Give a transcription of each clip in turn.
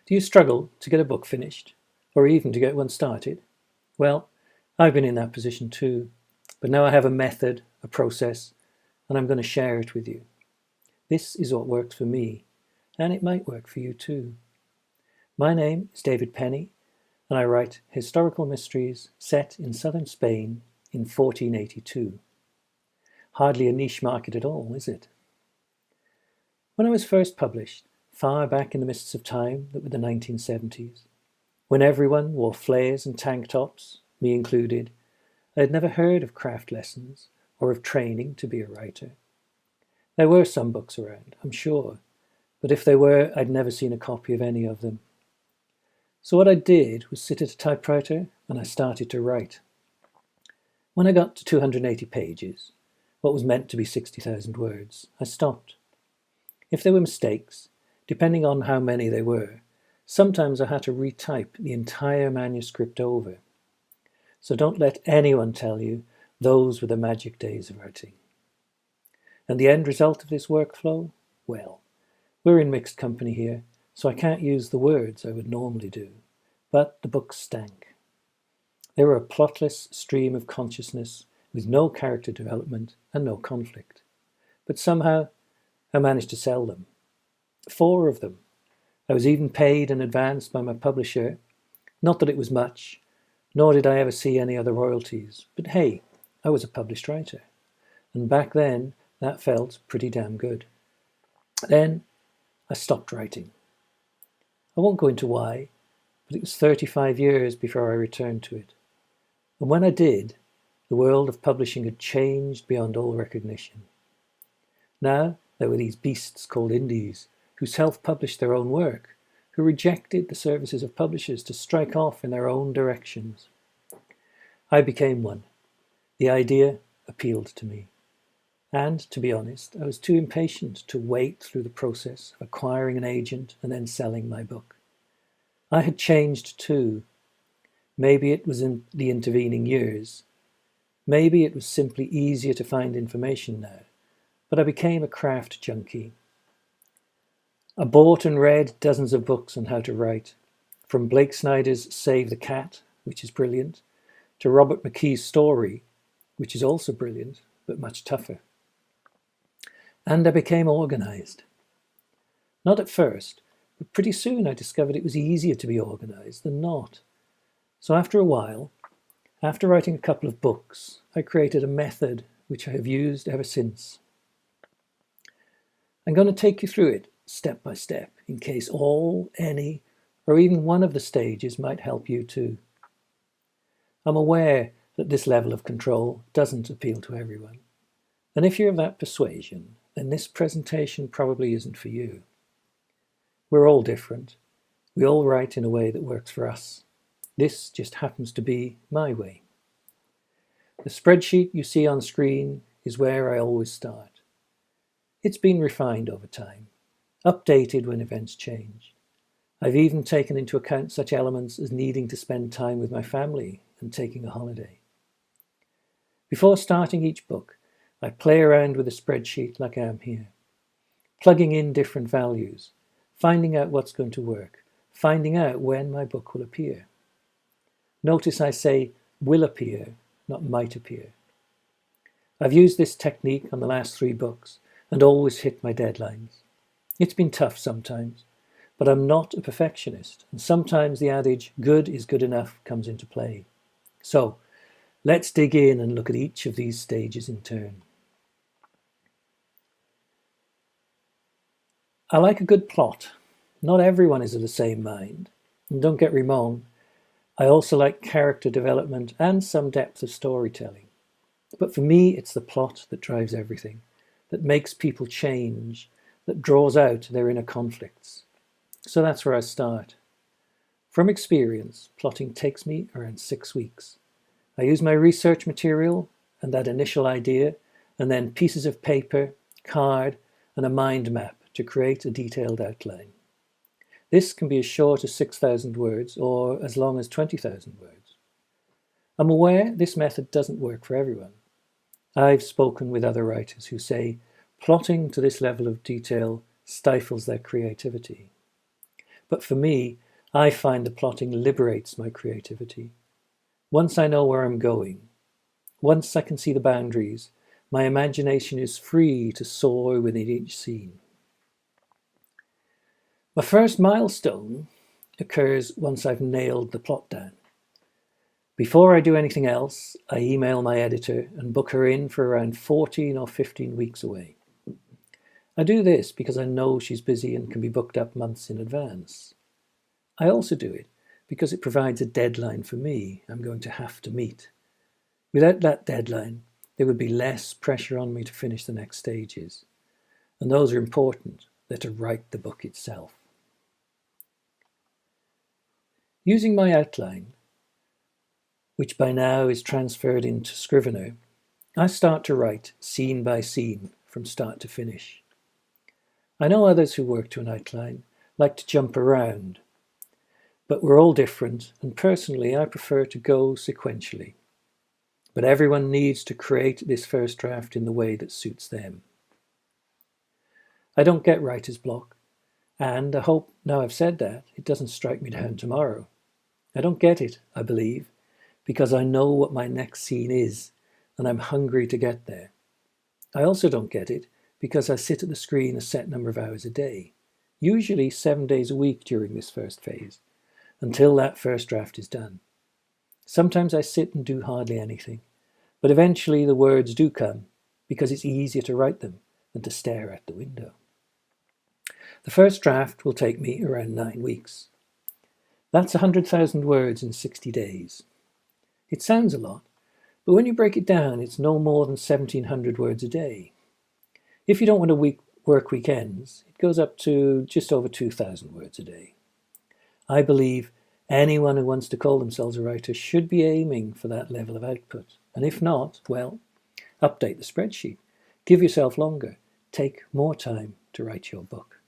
Do you struggle to get a book finished, or even to get one started? Well, I've been in that position too, but now I have a method, a process, and I'm going to share it with you. This is what works for me, and it might work for you too. My name is David Penny, and I write historical mysteries set in southern Spain in 1482. Hardly a niche market at all, is it? When I was first published, far back in the mists of time that were the 1970s, when everyone wore flares and tank tops, me included, I had never heard of craft lessons or of training to be a writer. There were some books around, I'm sure, but if they were, I'd never seen a copy of any of them. So what I did was sit at a typewriter and I started to write. When I got to 280 pages, what was meant to be 60,000 words, I stopped. If there were mistakes, depending on how many they were, sometimes I had to retype the entire manuscript over. So don't let anyone tell you those were the magic days of writing. And the end result of this workflow? Well, we're in mixed company here, so I can't use the words I would normally do, but the book stank. They were a plotless stream of consciousness with no character development and no conflict. But somehow I managed to sell them. 4 of them. I was even paid in advance by my publisher. Not that it was much, nor did I ever see any other royalties. But hey, I was a published writer. And back then, that felt pretty damn good. Then I stopped writing. I won't go into why, but it was 35 years before I returned to it. And when I did, the world of publishing had changed beyond all recognition. Now there were these beasts called indies who self-published their own work, who rejected the services of publishers to strike off in their own directions. I became one. The idea appealed to me. And, to be honest, I was too impatient to wait through the process of acquiring an agent and then selling my book. I had changed too. Maybe it was in the intervening years. Maybe it was simply easier to find information now. But I became a craft junkie. I bought and read dozens of books on how to write, from Blake Snyder's Save the Cat, which is brilliant, to Robert McKee's Story, which is also brilliant, but much tougher. And I became organized. Not at first, but pretty soon I discovered it was easier to be organized than not. So after a while, after writing a couple of books, I created a method which I have used ever since. I'm going to take you through it step by step, in case all, any, or even one of the stages might help you too. I'm aware that this level of control doesn't appeal to everyone. And if you're of that persuasion, then this presentation probably isn't for you. We're all different. We all write in a way that works for us. This just happens to be my way. The spreadsheet you see on screen is where I always start. It's been refined over time, updated when events change. I've even taken into account such elements as needing to spend time with my family and taking a holiday. Before starting each book, I play around with a spreadsheet like I am here, plugging in different values, finding out what's going to work, finding out when my book will appear. Notice I say will appear, not might appear. I've used this technique on the last 3 books and always hit my deadlines. It's been tough sometimes, but I'm not a perfectionist, and sometimes the adage good is good enough comes into play. So let's dig in and look at each of these stages in turn. I like a good plot. Not everyone is of the same mind. And don't get me wrong, I also like character development and some depth of storytelling. But for me, it's the plot that drives everything, that makes people change, that draws out their inner conflicts. So that's where I start. From experience, plotting takes me around 6 weeks. I use my research material and that initial idea, and then pieces of paper, card, and a mind map to create a detailed outline. This can be as short as 6,000 words or as long as 20,000 words. I'm aware this method doesn't work for everyone. I've spoken with other writers who say plotting to this level of detail stifles their creativity. But for me, I find the plotting liberates my creativity. Once I know where I'm going, once I can see the boundaries, my imagination is free to soar within each scene. My first milestone occurs once I've nailed the plot down. Before I do anything else, I email my editor and book her in for around 14 or 15 weeks away. I do this because I know she's busy and can be booked up months in advance. I also do it because it provides a deadline for me I'm going to have to meet. Without that deadline, there would be less pressure on me to finish the next stages. And those are important. They're to write the book itself. Using my outline, which by now is transferred into Scrivener, I start to write scene by scene from start to finish. I know others who work to an outline like to jump around, but we're all different, and personally I prefer to go sequentially. But everyone needs to create this first draft in the way that suits them. I don't get writer's block, and I hope now I've said that, it doesn't strike me down tomorrow. I don't get it, I believe, because I know what my next scene is, and I'm hungry to get there. I also don't get it because I sit at the screen a set number of hours a day, usually 7 days a week during this first phase, until that first draft is done. Sometimes I sit and do hardly anything, but eventually the words do come because it's easier to write them than to stare at the window. The first draft will take me around 9 weeks. That's 100,000 words in 60 days. It sounds a lot, but when you break it down, it's no more than 1,700 words a day. If you don't want to work weekends, it goes up to just over 2,000 words a day. I believe anyone who wants to call themselves a writer should be aiming for that level of output. And if not, well, update the spreadsheet. Give yourself longer. Take more time to write your book.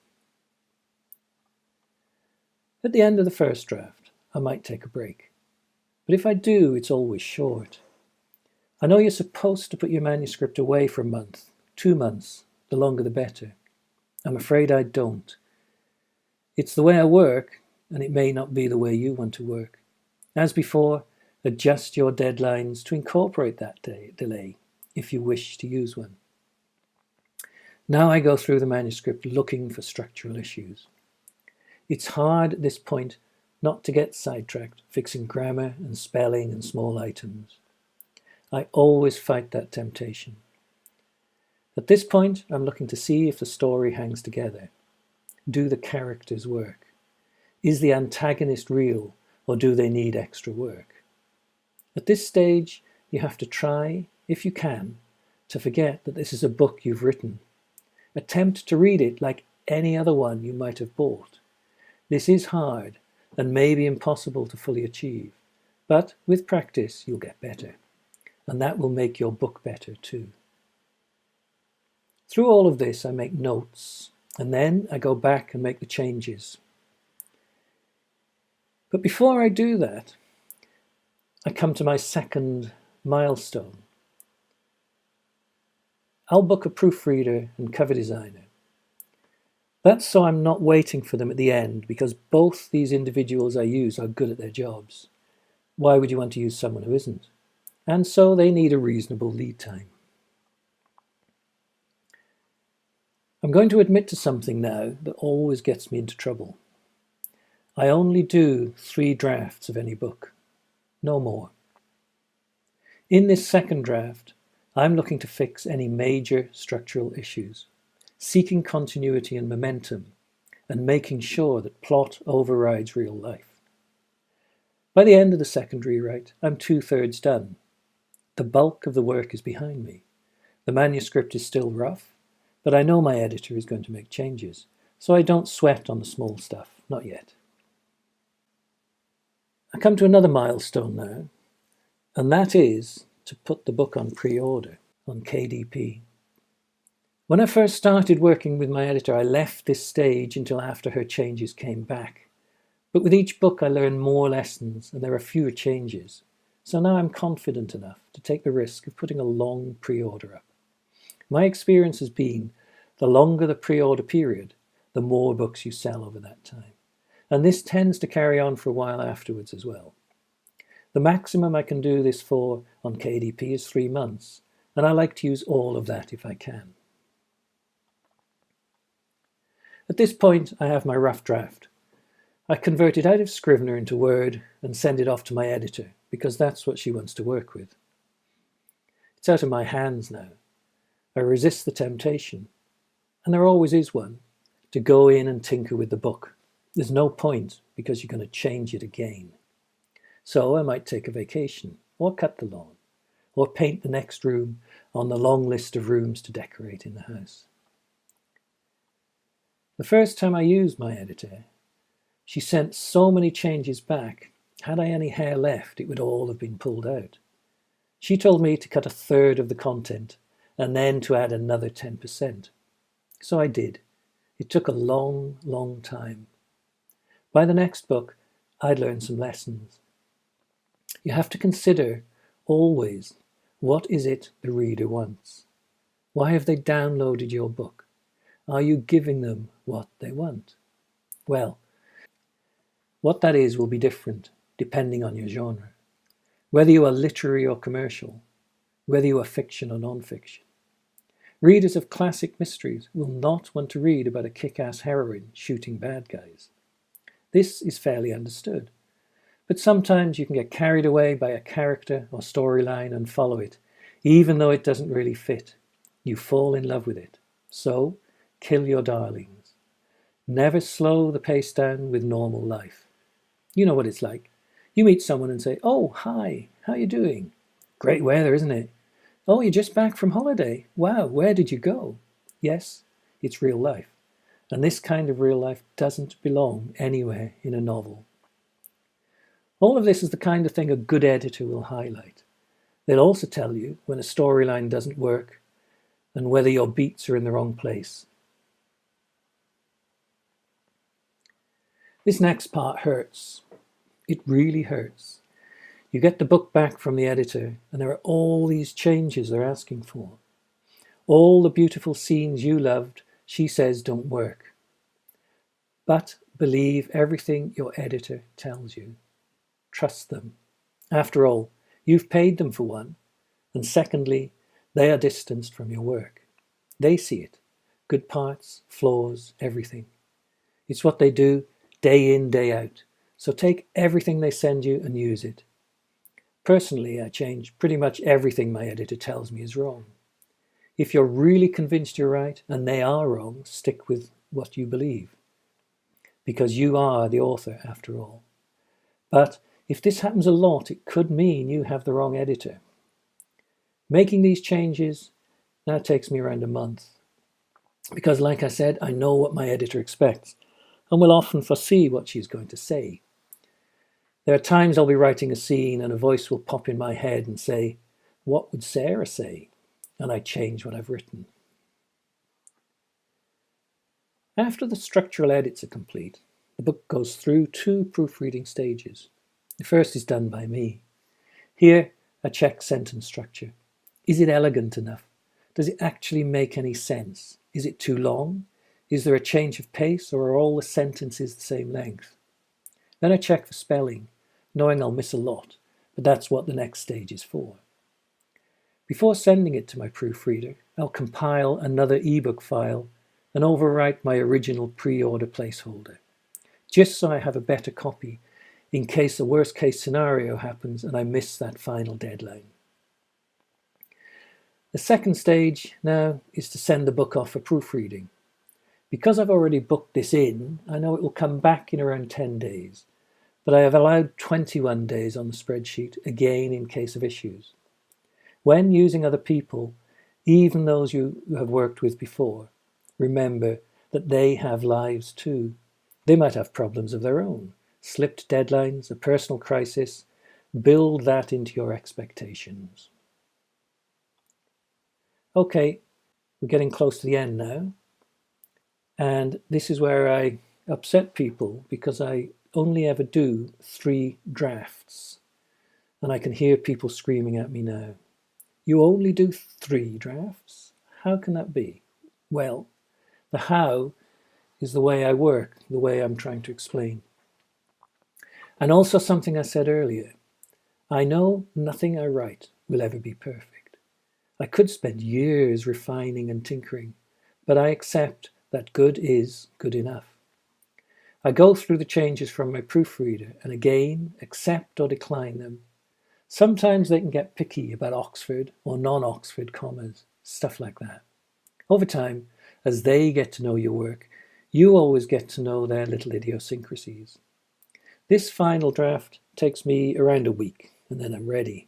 At the end of the first draft, I might take a break. But if I do, it's always short. I know you're supposed to put your manuscript away for a month, 2 months, the longer the better. I'm afraid I don't. It's the way I work, and it may not be the way you want to work. As before, adjust your deadlines to incorporate that delay, if you wish to use one. Now I go through the manuscript looking for structural issues. It's hard at this point not to get sidetracked, fixing grammar and spelling and small items. I always fight that temptation. At this point, I'm looking to see if the story hangs together. Do the characters work? Is the antagonist real, or do they need extra work? At this stage, you have to try, if you can, to forget that this is a book you've written. Attempt to read it like any other one you might have bought. This is hard and may be impossible to fully achieve, but with practice you'll get better, and that will make your book better too. Through all of this I make notes, and then I go back and make the changes. But before I do that, I come to my second milestone. I'll book a proofreader and cover designer. That's so I'm not waiting for them at the end, because both these individuals I use are good at their jobs. Why would you want to use someone who isn't? And so they need a reasonable lead time. I'm going to admit to something now that always gets me into trouble. I only do 3 drafts of any book, no more. In this second draft, I'm looking to fix any major structural issues, seeking continuity and momentum, and making sure that plot overrides real life. By the end of the second rewrite, I'm 2/3 done. The bulk of the work is behind me. The manuscript is still rough, but I know my editor is going to make changes, so I don't sweat on the small stuff, not yet. I come to another milestone now, and that is to put the book on pre-order on KDP. When I first started working with my editor, I left this stage until after her changes came back. But with each book I learn more lessons and there are fewer changes. So now I'm confident enough to take the risk of putting a long pre-order up. My experience has been the longer the pre-order period, the more books you sell over that time. And this tends to carry on for a while afterwards as well. The maximum I can do this for on KDP is 3 months, and I like to use all of that if I can. At this point, I have my rough draft. I convert it out of Scrivener into Word and send it off to my editor, because that's what she wants to work with. It's out of my hands now. I resist the temptation, and there always is one, to go in and tinker with the book. There's no point, because you're going to change it again. So I might take a vacation, or cut the lawn, or paint the next room on the long list of rooms to decorate in the house. The first time I used my editor, she sent so many changes back, had I any hair left, it would all have been pulled out. She told me to cut 1/3 of the content, and then to add another 10%. So I did. It took a long, long time. By the next book, I'd learned some lessons. You have to consider, always, what is it the reader wants? Why have they downloaded your book? Are you giving them what they want? Well, what that is will be different depending on your genre. Whether you are literary or commercial, whether you are fiction or non-fiction. Readers of classic mysteries will not want to read about a kick-ass heroine shooting bad guys. This is fairly understood. But sometimes you can get carried away by a character or storyline and follow it, even though it doesn't really fit. You fall in love with it. So, kill your darlings. Never slow the pace down with normal life. You know what it's like. You meet someone and say, "Oh, hi, how you doing? Great weather, isn't it? Oh, you're just back from holiday. Wow, where did you go?" Yes, it's real life. And this kind of real life doesn't belong anywhere in a novel. All of this is the kind of thing a good editor will highlight. They'll also tell you when a storyline doesn't work and whether your beats are in the wrong place. This next part hurts. It really hurts. You get the book back from the editor and there are all these changes they're asking for. All the beautiful scenes you loved, she says don't work. But believe everything your editor tells you. Trust them. After all, you've paid them for one, and secondly, they are distanced from your work. They see it. Good parts, flaws, everything. It's what they do day in, day out. So take everything they send you and use it. Personally, I change pretty much everything my editor tells me is wrong. If you're really convinced you're right and they are wrong, stick with what you believe. Because you are the author after all. But if this happens a lot, it could mean you have the wrong editor. Making these changes now takes me around a month. Because like I said, I know what my editor expects and will often foresee what she's going to say. There are times I'll be writing a scene and a voice will pop in my head and say, "What would Sarah say?" And I change what I've written. After the structural edits are complete, the book goes through 2 proofreading stages. The first is done by me. Here, I check sentence structure. Is it elegant enough? Does it actually make any sense? Is it too long? Is there a change of pace, or are all the sentences the same length? Then I check for spelling, knowing I'll miss a lot, but that's what the next stage is for. Before sending it to my proofreader, I'll compile another ebook file and overwrite my original pre-order placeholder, just so I have a better copy in case a worst-case scenario happens and I miss that final deadline. The second stage now is to send the book off for proofreading. Because I've already booked this in, I know it will come back in around 10 days, but I have allowed 21 days on the spreadsheet, again in case of issues. When using other people, even those you have worked with before, remember that they have lives too. They might have problems of their own, slipped deadlines, a personal crisis. Build that into your expectations. Okay, we're getting close to the end now. And this is where I upset people because I only ever do 3 drafts. And I can hear people screaming at me now. You only do 3 drafts? How can that be? Well, the how is the way I work, the way I'm trying to explain. And also something I said earlier, I know nothing I write will ever be perfect. I could spend years refining and tinkering, but I accept that good is good enough. I go through the changes from my proofreader and again accept or decline them. Sometimes they can get picky about Oxford or non-Oxford commas, stuff like that. Over time, as they get to know your work, you always get to know their little idiosyncrasies. This final draft takes me around a week, and then I'm ready.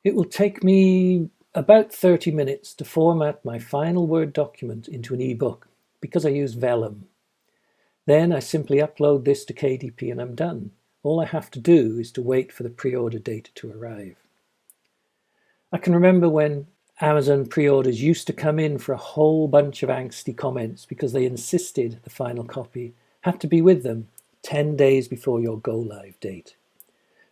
It will take me about 30 minutes to format my final Word document into an ebook because I use Vellum. Then I simply upload this to KDP and I'm done. All I have to do is to wait for the pre-order data to arrive. I can remember when Amazon pre-orders used to come in for a whole bunch of angsty comments because they insisted the final copy had to be with them 10 days before your go-live date.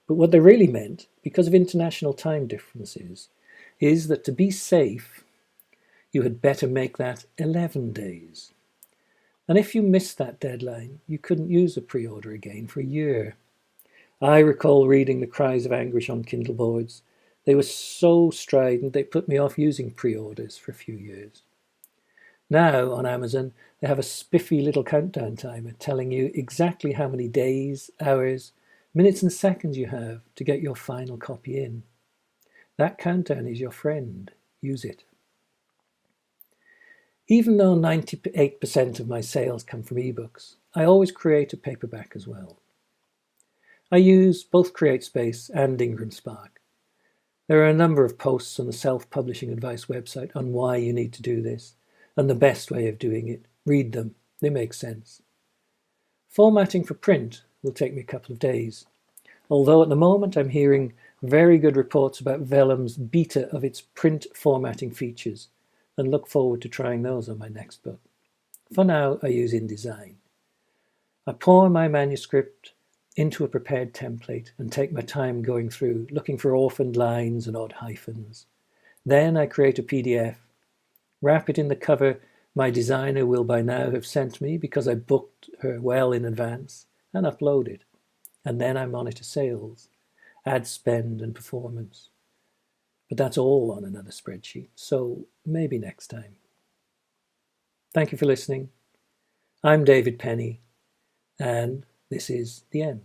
But what they really meant, because of international time differences, is that to be safe, you had better make that 11 days. And if you missed that deadline, you couldn't use a pre-order again for a year. I recall reading the cries of anguish on Kindle boards. They were so strident they put me off using pre-orders for a few years. Now on Amazon, they have a spiffy little countdown timer telling you exactly how many days, hours, minutes and seconds you have to get your final copy in. That countdown is your friend. Use it. Even though 98% of my sales come from ebooks, I always create a paperback as well. I use both CreateSpace and Ingram Spark. There are a number of posts on the self-publishing advice website on why you need to do this and the best way of doing it. Read them, they make sense. Formatting for print will take me a couple of days, although at the moment I'm hearing very good reports about Vellum's beta of its print formatting features and look forward to trying those on my next book. For now, I use InDesign. I pour my manuscript into a prepared template and take my time going through, looking for orphaned lines and odd hyphens. Then I create a PDF, wrap it in the cover my designer will by now have sent me because I booked her well in advance, and upload it. And then I monitor sales, ad spend and performance. But that's all on another spreadsheet, so maybe next time. Thank you for listening. I'm David Penny, and this is the end.